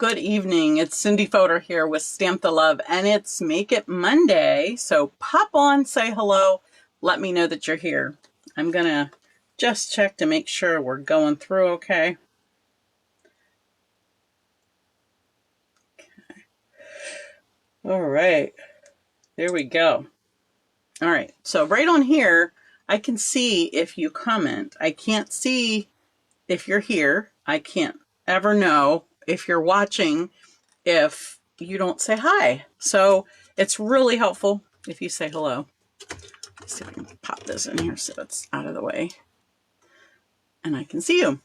Good evening. It's Cindy Fodor here with Stamp the Love, and it's Make It Monday. So pop on, say hello, let me know that you're here. I'm gonna just check to make sure we're going through okay. All right, there we go. All right, so right on here, I can see if you comment. I can't see if you're here. I can't ever know if you're watching if you don't say hi. So it's really helpful if you say hello. Let's see if I can pop this in here so it's out of the way and I can see you.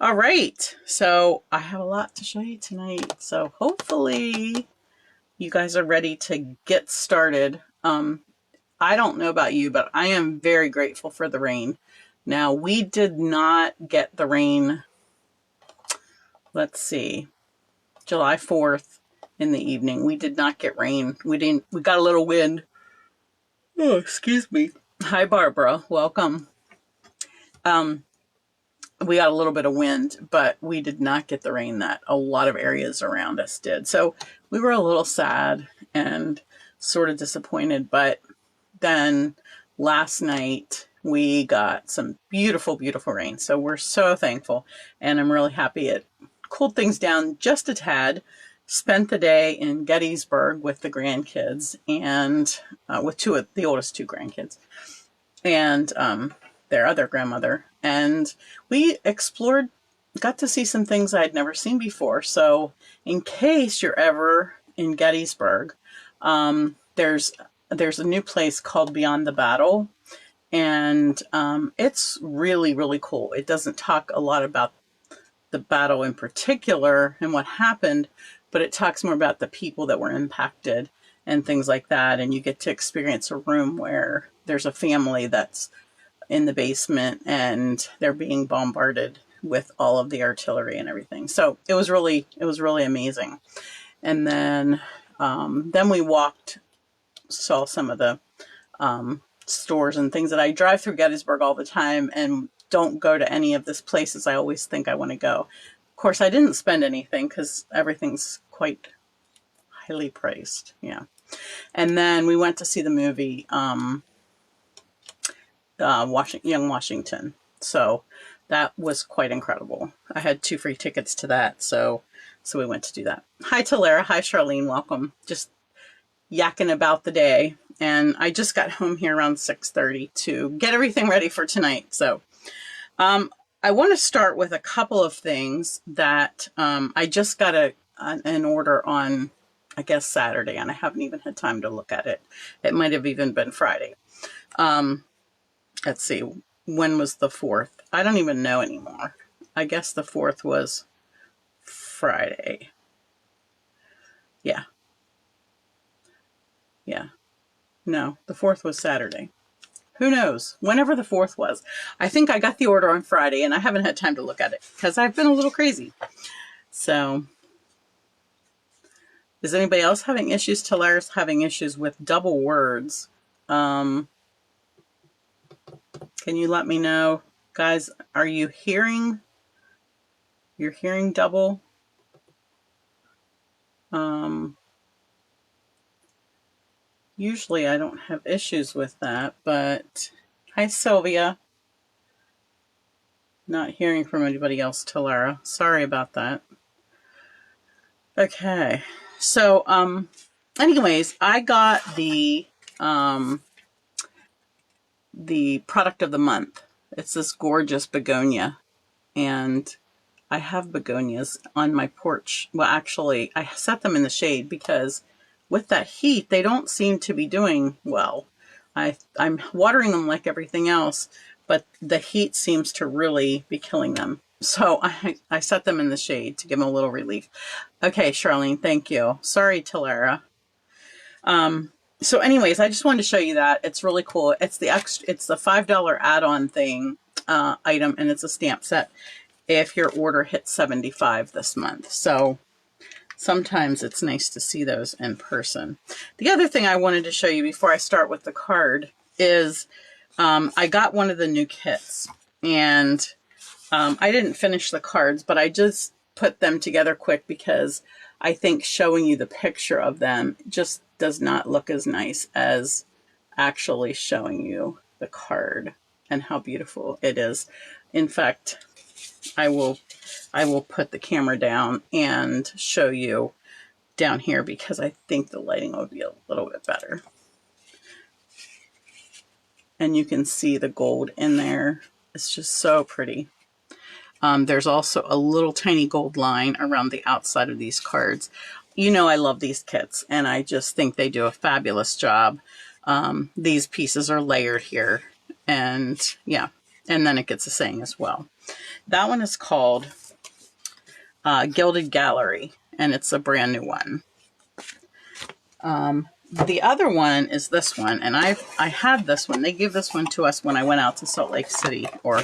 All right, so I have a lot to show you tonight. So hopefully you guys are ready to get started. I don't know about you, but I am very grateful for the rain. Now, we did not get the rain, let's see, July 4th in the evening. We did not get rain. We got a little wind. Oh, excuse me. Hi, Barbara. Welcome. We got a little bit of wind, but we did not get the rain that a lot of areas around us did. So we were a little sad and sort of disappointed. But then last night we got some beautiful, beautiful rain. So we're so thankful. And I'm really happy it cooled things down just a tad. Spent the day in Gettysburg with the grandkids and with the oldest two grandkids and their other grandmother. And we explored, got to see some things I'd never seen before. So in case you're ever in Gettysburg, there's a new place called Beyond the Battle. And it's really, really cool. It doesn't talk a lot about the battle in particular and what happened, but it talks more about the people that were impacted and things like that. And you get to experience a room where there's a family that's in the basement and they're being bombarded with all of the artillery and everything. So it was really amazing. And then we saw some of the stores and things that I drive through Gettysburg all the time and don't go to any of these places I always think I want to go. Of course, I didn't spend anything because everything's quite highly priced. Yeah. And then we went to see the movie Young Washington. So that was quite incredible. I had 2 free tickets to that. So we went to do that. Hi, Talara. Hi, Charlene. Welcome. Just yakking about the day. And I just got home here around 6:30 to get everything ready for tonight. So I want to start with a couple of things that I just got an order on, I guess, Saturday, and I haven't even had time to look at it. It might have even been Friday. Let's see, when was the 4th? I don't even know anymore. I guess the 4th was Friday. Yeah. Yeah. No, the 4th was Saturday. Who knows? Whenever the 4th was. I think I got the order on Friday and I haven't had time to look at it because I've been a little crazy. So, is anybody else having issues? Talara's having issues with double words. Can you let me know? Guys, are you hearing? You're hearing double? Usually I don't have issues with that, but hi, Sylvia. Not hearing from anybody else, Talara. Sorry about that. Okay. So, anyways, I got the product of the month. It's this gorgeous begonia, and I have begonias on my porch. Well, actually, I set them in the shade because with that heat, they don't seem to be doing well. I'm watering them like everything else, but the heat seems to really be killing them. So I set them in the shade to give them a little relief. Okay, Charlene, thank you. Sorry, Talara. So anyways, I just wanted to show you that. It's really cool. It's the $5 add-on thing, item, and it's a stamp set if your order hits 75 this month. So sometimes it's nice to see those in person. The other thing I wanted to show you before I start with the card is I got one of the new kits, and I didn't finish the cards, but I just put them together quick because I think showing you the picture of them just does not look as nice as actually showing you the card and how beautiful it is. In fact, I will put the camera down and show you down here because I think the lighting will be a little bit better. And you can see the gold in there. It's just so pretty. There's also a little tiny gold line around the outside of these cards. You know I love these kits, and I just think they do a fabulous job. These pieces are layered here, and yeah, and then it gets a saying as well. That one is called Gilded Gallery, and it's a brand new one. The other one is this one, and I had this one. They gave this one to us when I went out to Salt Lake City, or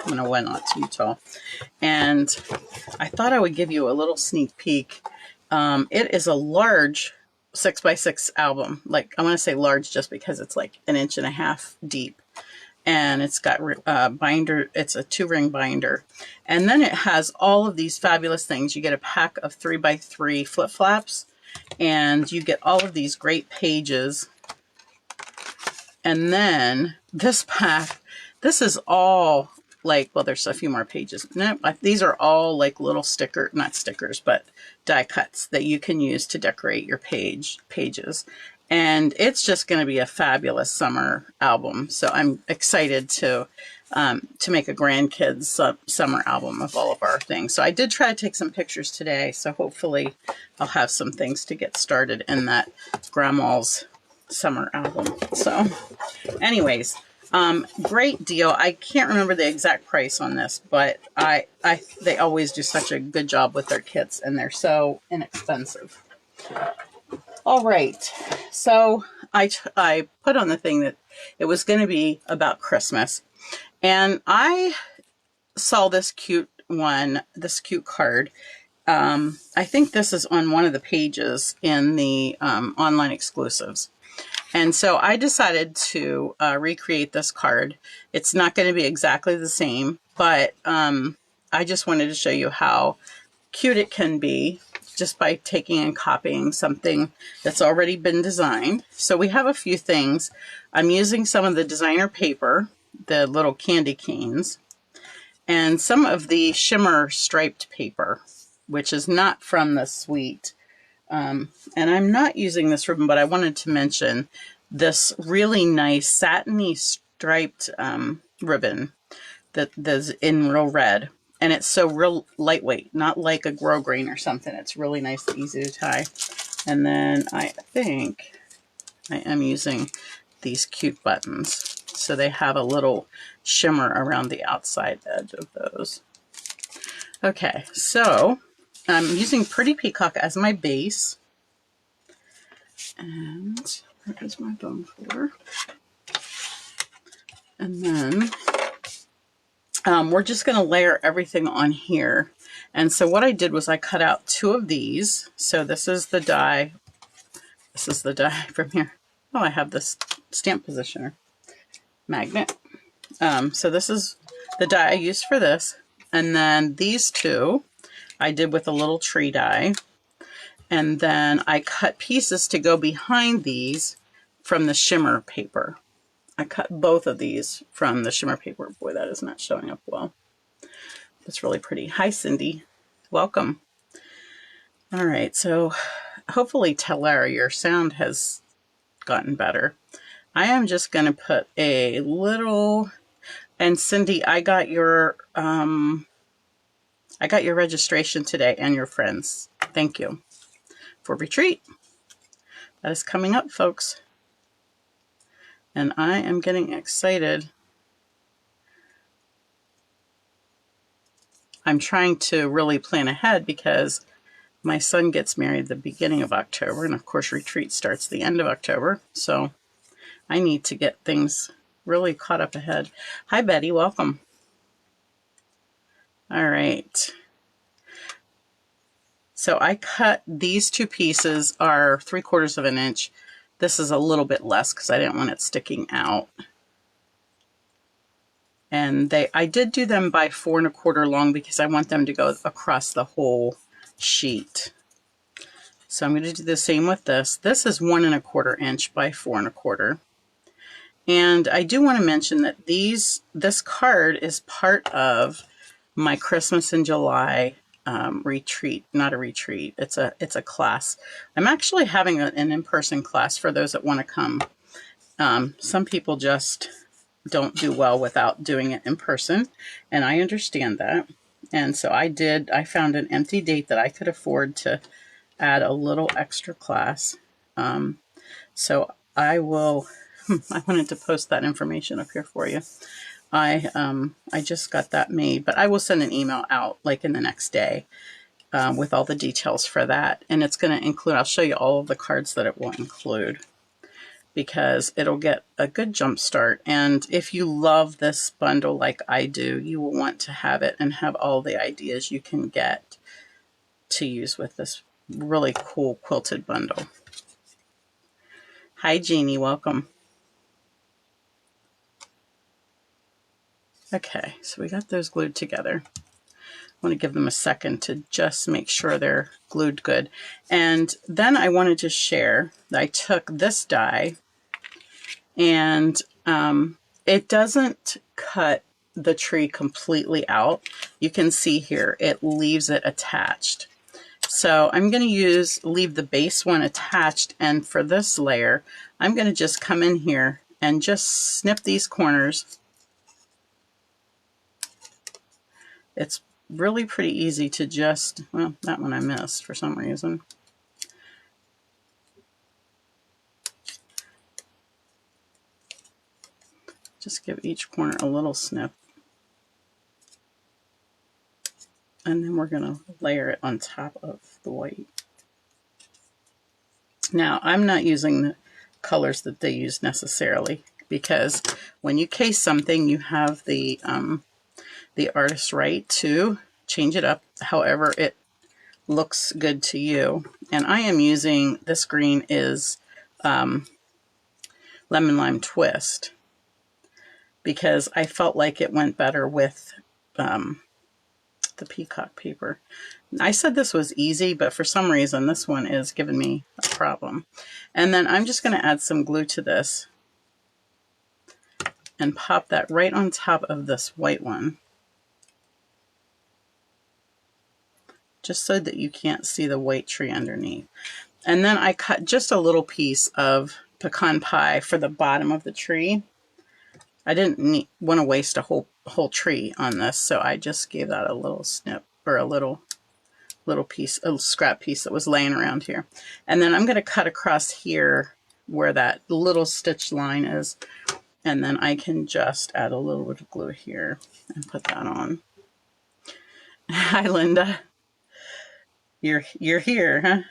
when I went out to Utah. And I thought I would give you a little sneak peek. It is a large 6x6 album. Like, I want to say large just because it's like 1.5 inches deep. And it's got binder. It's a 2-ring binder. And then it has all of these fabulous things. You get a pack of 3x3 flip flaps. And you get all of these great pages. And then this pack, this is all like, well, there's a few more pages. No, these are all like little not stickers, but die cuts that you can use to decorate your pages. And it's just going to be a fabulous summer album. So I'm excited to make a grandkids summer album of all of our things. So I did try to take some pictures today. So hopefully I'll have some things to get started in that grandma's summer album. So anyways, great deal. I can't remember the exact price on this, but they always do such a good job with their kits, and they're so inexpensive. All right, so I put on the thing that it was going to be about Christmas, and I saw this cute card. I think this is on one of the pages in the online exclusives. And so I decided to recreate this card. It's not going to be exactly the same, but I just wanted to show you how cute it can be just by taking and copying something that's already been designed. So we have a few things. I'm using some of the designer paper, the little candy canes, and some of the shimmer striped paper, which is not from the suite. And I'm not using this ribbon, but I wanted to mention this really nice satiny striped ribbon that's in real red. And it's so real lightweight, not like a grosgrain or something. It's really nice and easy to tie. And then I think I am using these cute buttons. So they have a little shimmer around the outside edge of those. Okay, so I'm using Pretty Peacock as my base. And where is my bone folder? And then we're just going to layer everything on here. And so what I did was I cut out 2 of these. So this is the die. This is the die from here. Oh, I have this stamp positioner magnet. So this is the die I used for this. And then these 2 I did with a little tree die. And then I cut pieces to go behind these from the shimmer paper. I cut both of these from the shimmer paper. Boy, that is not showing up well. It's really pretty. Hi, Cindy. Welcome. All right, so hopefully, Talara, your sound has gotten better. I am just going to put a little, and Cindy, I got your registration today and your friends. Thank you for retreat. That is coming up, folks. And I am getting excited. I'm trying to really plan ahead because my son gets married the beginning of October, and of course retreat starts the end of October. So I need to get things really caught up ahead. Hi, Betty. Welcome. All right. So I cut these 2 pieces are 3/4 of an inch. This is a little bit less because I didn't want it sticking out. And I did do them by 4 1/4 long because I want them to go across the whole sheet. So I'm going to do the same with this. This is 1 1/4 inch by 4 1/4. And I do want to mention that this card is part of my Christmas in July retreat. Not a retreat. It's a class. I'm actually having an in-person class for those that want to come. Some people just don't do well without doing it in person, and I understand that. And so I found an empty date that I could afford to add a little extra class. So I will, I wanted to post that information up here for you. I just got that made, but I will send an email out like in the next day with all the details for that. And it's going to include, I'll show you all of the cards that it will include, because it'll get a good jump start. And if you love this bundle like I do, you will want to have it and have all the ideas you can get to use with this really cool quilted bundle. Hi, Jeannie. Welcome. Okay, so we got those glued together. I want to give them a second to just make sure they're glued good. And then I wanted to share that I took this die, and it doesn't cut the tree completely out. You can see here, it leaves it attached. So I'm going to leave the base one attached, and for this layer, I'm going to just come in here and just snip these corners. It's really pretty easy to just, well, that one I missed for some reason. Just give each corner a little snip. And then we're going to layer it on top of the white. Now, I'm not using the colors that they use necessarily, because when you case something, you have the artist's right to change it up however it looks good to you. And I am using, this green is Lemon Lime Twist, because I felt like it went better with the peacock paper. I said this was easy, but for some reason this one is giving me a problem. And then I'm just going to add some glue to this and pop that right on top of this white one, just so that you can't see the white tree underneath. And then I cut just a little piece of pecan pie for the bottom of the tree. I didn't want to waste a whole tree on this, so I just gave that a little snip, or a little piece, a scrap piece that was laying around here. And then I'm going to cut across here where that little stitch line is, and then I can just add a little bit of glue here and put that on. Hi, Linda. You're here, huh?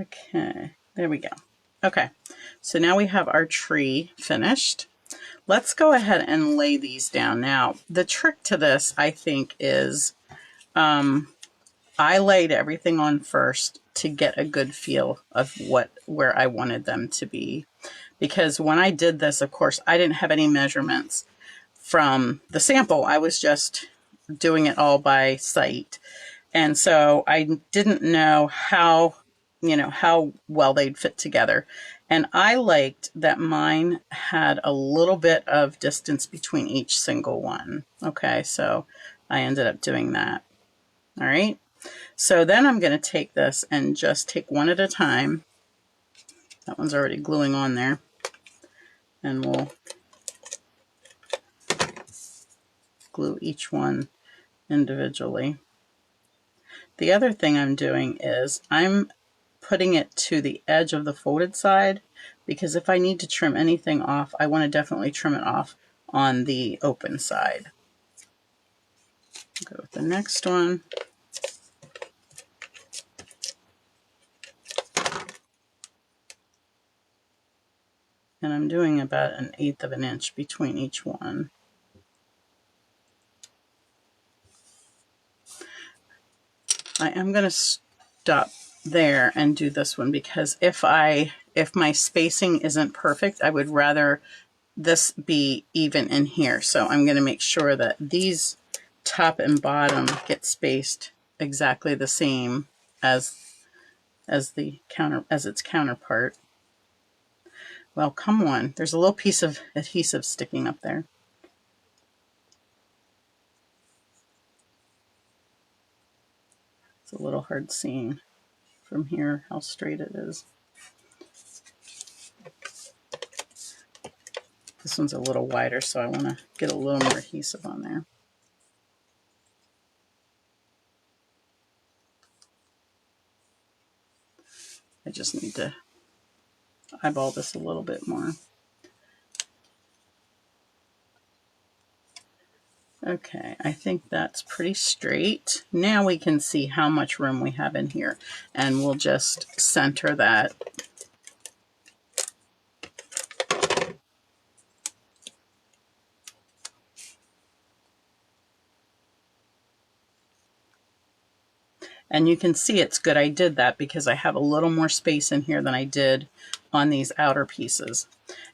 Okay, there we go. Okay, so now we have our tree finished. Let's go ahead and lay these down. Now, the trick to this, I think, is I laid everything on first to get a good feel of where I wanted them to be. Because when I did this, of course, I didn't have any measurements from the sample. I was just doing it all by sight. And so I didn't know how well they'd fit together. And I liked that mine had a little bit of distance between each single one. Okay, so I ended up doing that. All right, so then I'm going to take this and just take one at a time. That one's already gluing on there. And we'll glue each one individually. The other thing I'm doing is I'm putting it to the edge of the folded side, because if I need to trim anything off, I want to definitely trim it off on the open side. Go with the next one. And I'm doing about 1/8 of an inch between each one. I am going to stop there and do this one, because if I if my spacing isn't perfect, I would rather this be even in here. So I'm going to make sure that these top and bottom get spaced exactly the same as its counterpart. Well, come on. There's a little piece of adhesive sticking up there. It's a little hard seeing from here how straight it is. This one's a little wider, so I want to get a little more adhesive on there. I just need to eyeball this a little bit more. Okay, I think that's pretty straight. Now we can see how much room we have in here, and we'll just center that. And you can see it's good I did that because I have a little more space in here than I did on these outer pieces.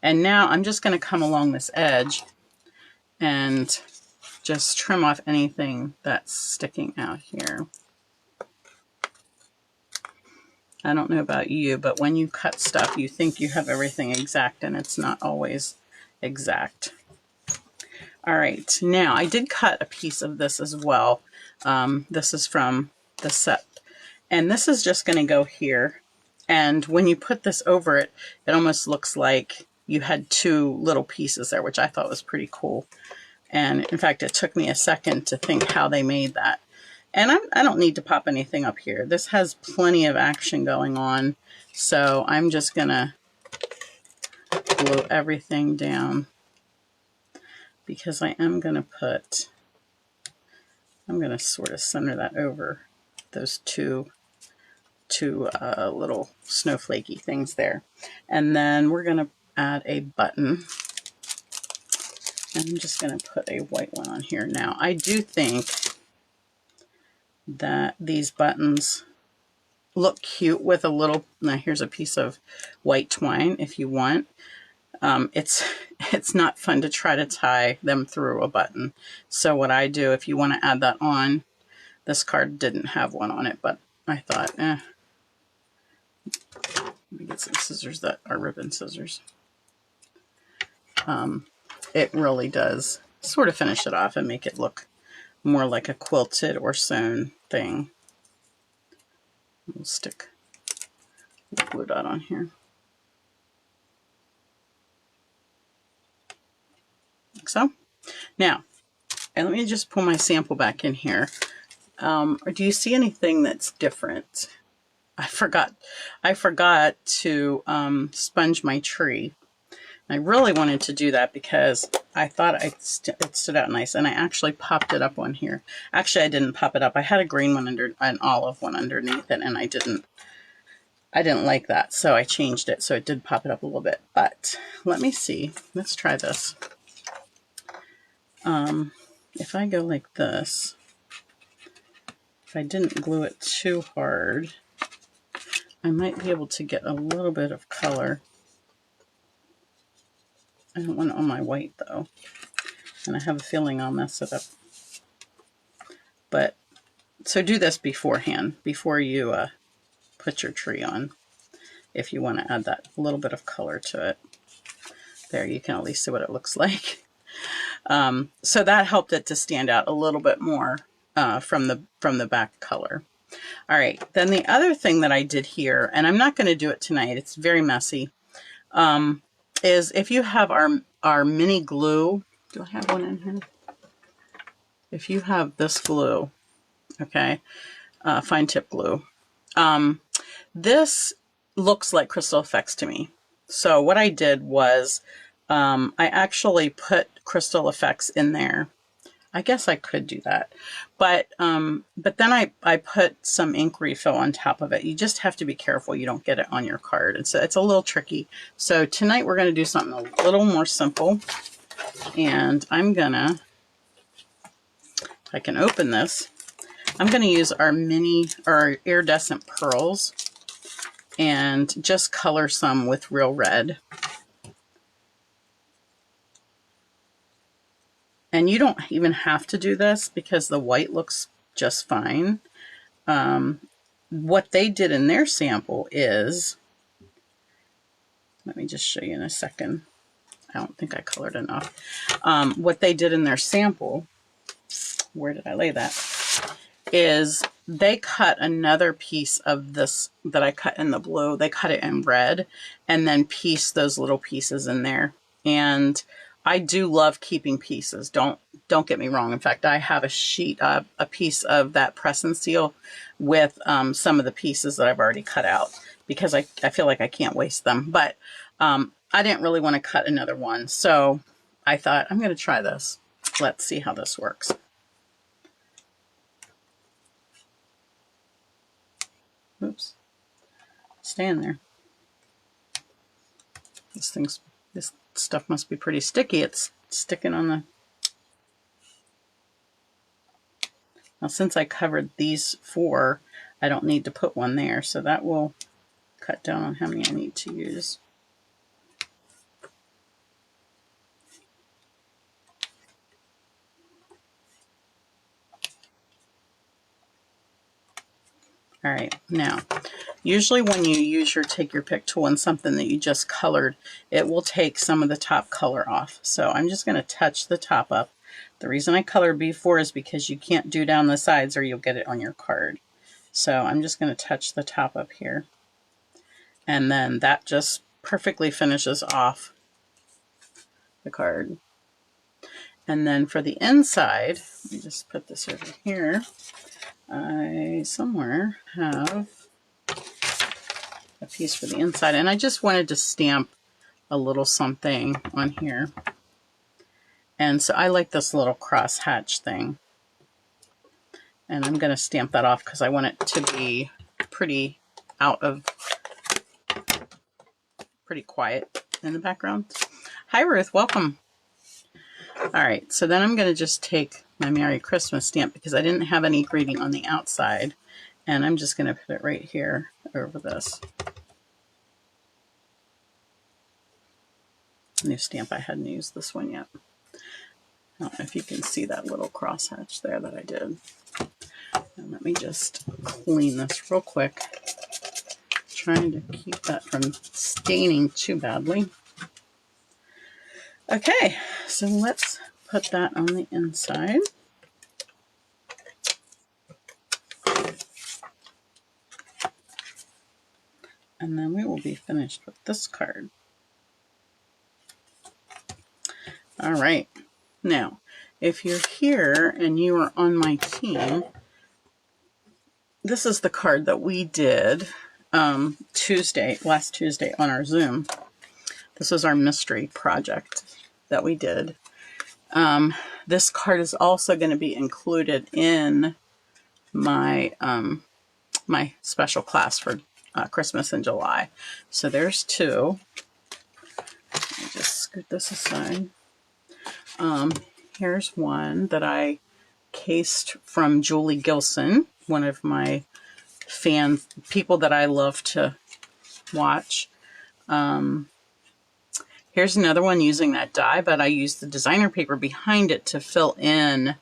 And now I'm just going to come along this edge and just trim off anything that's sticking out here. I don't know about you, but when you cut stuff, you think you have everything exact, and it's not always exact. All right, now I did cut a piece of this as well. This is from the set, and this is just going to go here. And when you put this over it, it almost looks like you had two little pieces there, which I thought was pretty cool. And in fact, it took me a second to think how they made that. And I don't need to pop anything up here. This has plenty of action going on. So I'm just going to glue everything down because I am going to I'm going to sort of center that over those two little snowflakey things there. And then we're going to add a button. And I'm just going to put a white one on here. Now, I do think that these buttons look cute with a little, now here's a piece of white twine if you want. It's not fun to try to tie them through a button. So what I do, if you want to add that on, this card didn't have one on it, but I thought, let me get some scissors that are ribbon scissors. It really does sort of finish it off and make it look more like a quilted or sewn thing. We'll stick the glue dot on here. Like so. Now, and let me just pull my sample back in here. Or do you see anything that's different? I forgot to sponge my tree. I really wanted to do that because I thought it stood out nice, and I actually popped it up on here. Actually, I didn't pop it up. I had a green one an olive one underneath it, and I didn't like that, so I changed it so it did pop it up a little bit. But let me see. Let's try this. If I go like this, if I didn't glue it too hard, I might be able to get a little bit of color. I don't want it on my white though, and I have a feeling I'll mess it up. But so do this beforehand, before you put your tree on, if you want to add that little bit of color to it. There, you can at least see what it looks like. So that helped it to stand out a little bit more from the back color. All right, then the other thing that I did here, and I'm not going to do it tonight, it's very messy, is if you have our mini glue, do I have one in here? If you have this glue, okay, fine tip glue, this looks like Crystal Effects to me. So what I did was I actually put Crystal Effects in there. I guess I could do that, but then I put some ink refill on top of it. You just have to be careful you don't get it on your card. It's a little tricky. So tonight we're going to do something a little more simple, and I'm gonna, if I can open this, I'm going to use our iridescent pearls, and just color some with real red. And you don't even have to do this because the white looks just fine. What they did in their sample is, let me just show you in a second. I don't think I colored enough. What they did in their sample, where did I lay that? Is they cut another piece of this that I cut in the blue. They cut it in red and then pieced those little pieces in there. And I do love keeping pieces. Don't get me wrong. In fact, I have a sheet, a piece of that press and seal with some of the pieces that I've already cut out because I feel like I can't waste them. But I didn't really want to cut another one. So I thought, I'm going to try this. Let's see how this works. Oops. Stand there. This stuff must be pretty sticky. It's sticking on the... Now, since I covered these 4, I don't need to put one there, so that will cut down on how many I need to use. All right, now, usually when you use your take your pick tool on something that you just colored, it will take some of the top color off. So I'm just going to touch the top up. The reason I colored before is because you can't do down the sides or you'll get it on your card. So I'm just going to touch the top up here. And then that just perfectly finishes off the card. And then for the inside, let me just put this over here. I somewhere have a piece for the inside, and I just wanted to stamp a little something on here. And so I like this little cross hatch thing. And I'm going to stamp that off because I want it to be pretty quiet in the background. Hi, Ruth. Welcome. All right. So then I'm going to just take my Merry Christmas stamp because I didn't have any greeting on the outside. And I'm just going to put it right here over this. New stamp. I hadn't used this one yet. I don't know if you can see that little crosshatch there that I did. And let me just clean this real quick. Trying to keep that from staining too badly. Okay, so let's put that on the inside. And then we will be finished with this card. All right. Now, if you're here and you are on my team, this is the card that we did last Tuesday on our Zoom. This was our mystery project that we did. This card is also going to be included in my my special class for Christmas in July. So there's 2. Let me just scoot this aside. Here's one that I cased from Julie Gilson, one of my people that I love to watch. Here's another one using that die, but I used the designer paper behind it to fill in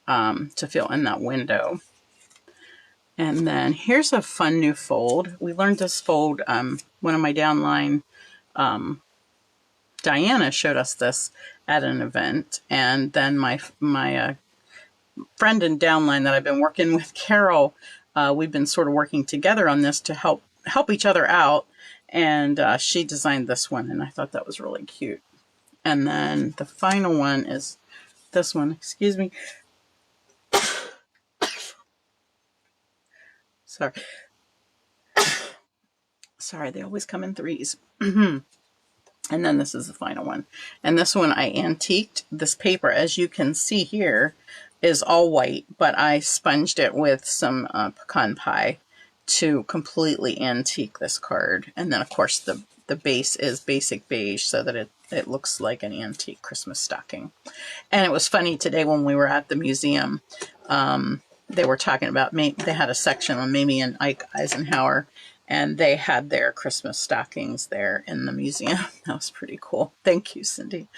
that window. And then here's a fun new fold. We learned this fold. One of my downline, Diana, showed us this at an event, and then my friend in downline that I've been working with, Carol, we've been sort of working together on this to help each other out, and she designed this one, and I thought that was really cute. And then the final one is this one. Excuse me. Sorry, they always come in threes. And then this is the final one. And this one I antiqued. This paper, as you can see here, is all white, but I sponged it with some pecan pie to completely antique this card. And then, of course, the base is basic beige so that it looks like an antique Christmas stocking. And it was funny today when we were at the museum. They were talking about, they had a section on Mamie and Ike Eisenhower, and they had their Christmas stockings there in the museum. That was pretty cool. Thank you, Cindy.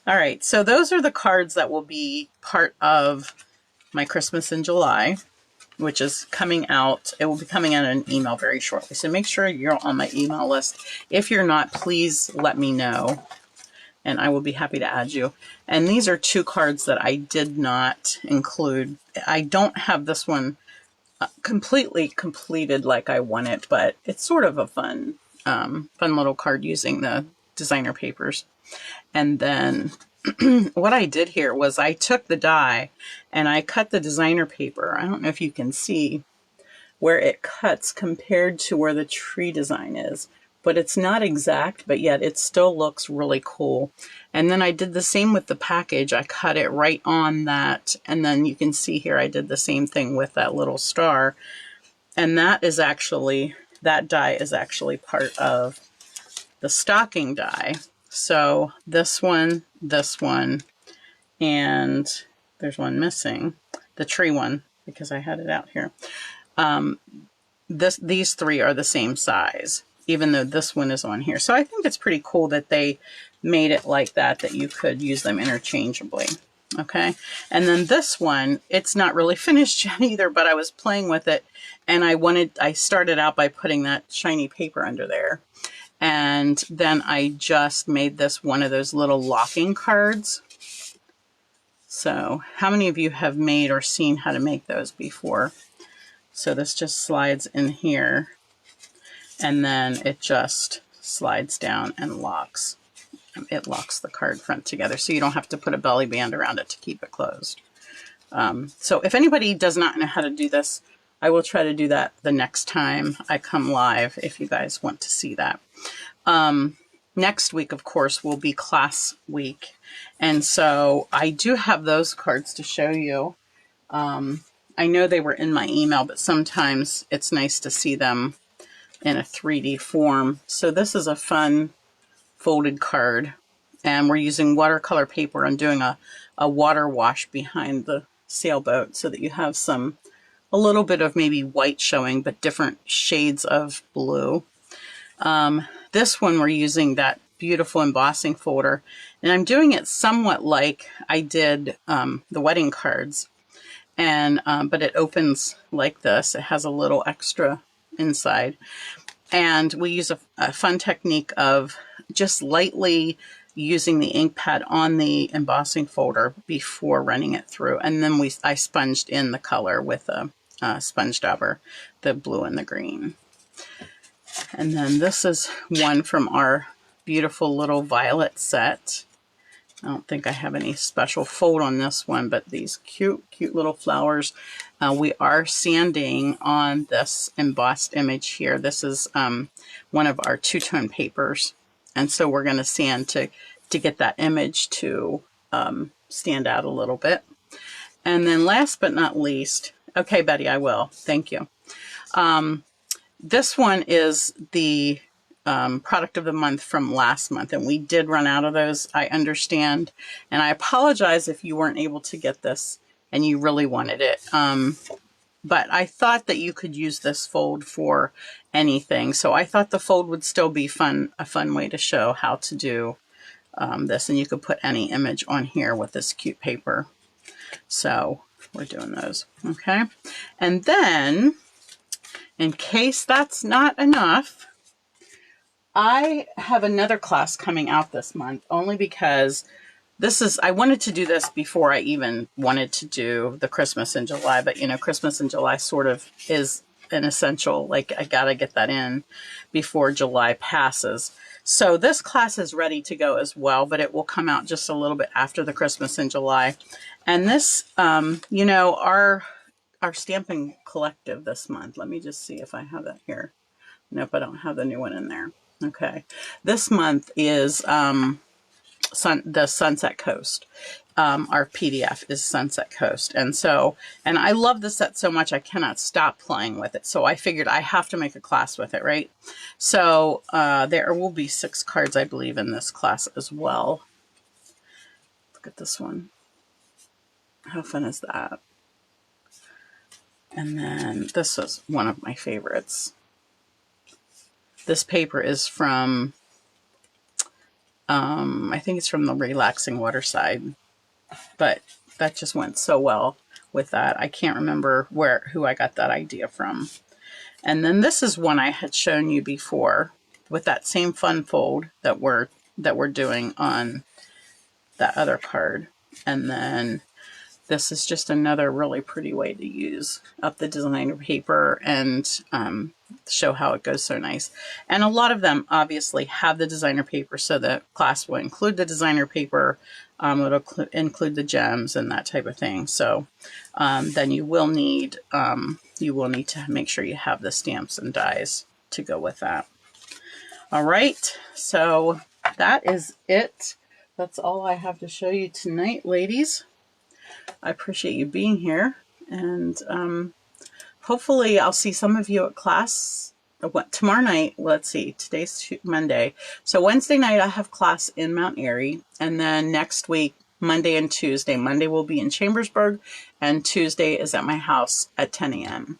All right, so those are the cards that will be part of my Christmas in July, which is coming out. It will be coming out in an email very shortly. So make sure you're on my email list. If you're not, please let me know, and I will be happy to add you. And these are 2 cards that I did not include. I don't have this one completely completed like I want it, but it's sort of a fun little card using the designer papers. And then what I did here was I took the die and I cut the designer paper. I don't know if you can see where it cuts compared to where the tree design is, but it's not exact, but yet it still looks really cool. And then I did the same with the package. I cut it right on that, and then you can see here I did the same thing with that little star. And that is actually, that die is actually part of the stocking die. So this one, and there's one missing, the tree one, because I had it out here. These 3 are the same size, even though this one is on here. So I think it's pretty cool that they made it like that, that you could use them interchangeably. Okay, and then this one, it's not really finished yet either, but I was playing with it, and I started out by putting that shiny paper under there. And then I just made this one of those little locking cards. So how many of you have made or seen how to make those before? So this just slides in here, and then it just slides down and locks. It locks the card front together, so you don't have to put a belly band around it to keep it closed. So if anybody does not know how to do this, I will try to do that the next time I come live if you guys want to see that. Next week, of course, will be class week. And so I do have those cards to show you. I know they were in my email, but sometimes it's nice to see them in a 3D form. So this is a fun folded card, and we're using watercolor paper and doing a water wash behind the sailboat so that you have a little bit of maybe white showing, but different shades of blue. This one we're using that beautiful embossing folder, and I'm doing it somewhat like I did the wedding cards, and but it opens like this. It has a little extra inside, and we use a fun technique of just lightly using the ink pad on the embossing folder before running it through, and then I sponged in the color with a sponge dauber, the blue and the green. And then this is one from our beautiful little violet set. I don't think I have any special fold on this one, but these cute little flowers. We are sanding on this embossed image here. This is one of our 2-tone papers. And so we're going to sand to get that image to stand out a little bit. And then last but not least, okay, Betty, I will. Thank you. This one is the product of the month from last month, and we did run out of those, I understand, and I apologize if you weren't able to get this and you really wanted it, but I thought that you could use this fold for anything, so I thought the fold would still be a fun way to show how to do this, and you could put any image on here with this cute paper. So we're doing those, okay? And then, in case that's not enough, I have another class coming out this month, only because I wanted to do this before I even wanted to do the Christmas in July, but you know, Christmas in July sort of is an essential, like I gotta get that in before July passes. So this class is ready to go as well, but it will come out just a little bit after the Christmas in July. And this, you know, our stamping collective this month, let me just see if I have that here. Nope, I don't have the new one in there. Okay, this month is the Sunset Coast. Our PDF is Sunset Coast, and I love the set so much I cannot stop playing with it. So I figured I have to make a class with it, right? So there will be 6 cards, I believe, in this class as well. Look at this one. How fun is that? And then this is one of my favorites. This paper is from, I think it's from the Relaxing Waterside, but that just went so well with that. I can't remember who I got that idea from. And then this is one I had shown you before with that same fun fold that we're doing on that other card. And then this is just another really pretty way to use up the designer paper and show how it goes so nice. And a lot of them obviously have the designer paper, so the class will include the designer paper. It'll include the gems and that type of thing. So then you will need to make sure you have the stamps and dies to go with that. All right, so that is it. That's all I have to show you tonight, ladies. I appreciate you being here, and hopefully I'll see some of you at class tomorrow night. Let's see, today's Monday. So Wednesday night I have class in Mount Airy, and then next week, Monday and Tuesday. Monday will be in Chambersburg, and Tuesday is at my house at 10 a.m.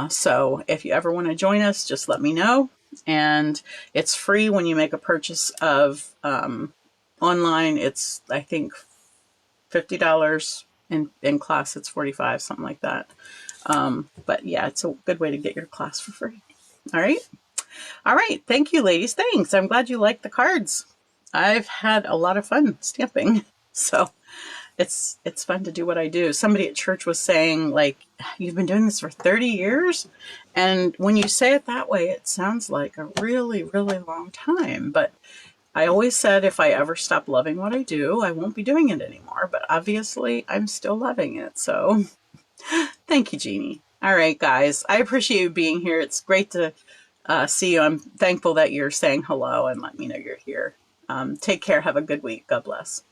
So if you ever want to join us, just let me know. And it's free when you make a purchase of online. It's, I think, $50. In class it's $45, something like that. But yeah, it's a good way to get your class for free. All right, thank you, ladies. Thanks. I'm glad you liked the cards. I've had a lot of fun stamping, so it's fun to do what I do. Somebody at church was saying, like, you've been doing this for 30 years, and when you say it that way, it sounds like a really, really long time. But I always said if I ever stop loving what I do, I won't be doing it anymore. But obviously, I'm still loving it. So thank you, Jeannie. All right, guys. I appreciate you being here. It's great to see you. I'm thankful that you're saying hello and let me know you're here. Take care. Have a good week. God bless.